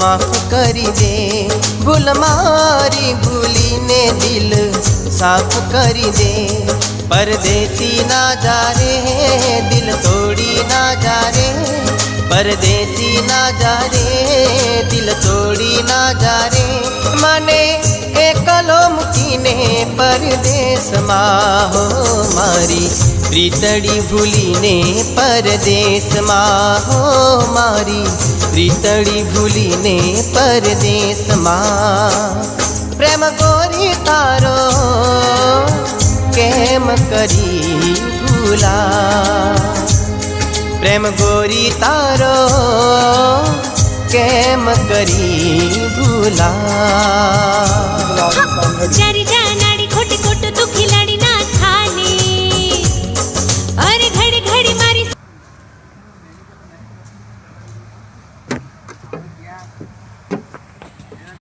माफ करी दे। भूल मारी भूली ने दिल साफ करी दे। परदेसी ना जा रे दिल तोड़ी ना जा रे। परदेसी ना जा रे दिल तोड़ी ना जा रे। मने एकलो मूकीने परदेश मां हो मारी प्रीतड़ी भूलीने परदेश मां हो मारी प्रीतड़ी भूलीने परदेश मां। प्रेम गोरी तारो केम करी भूला। प्रेम गोरी तारो केम करी भूला। चारी जानाड़ी खोटी खोट तू खिलाड़ी ना थाने। अरे घड़ी घड़ी मारी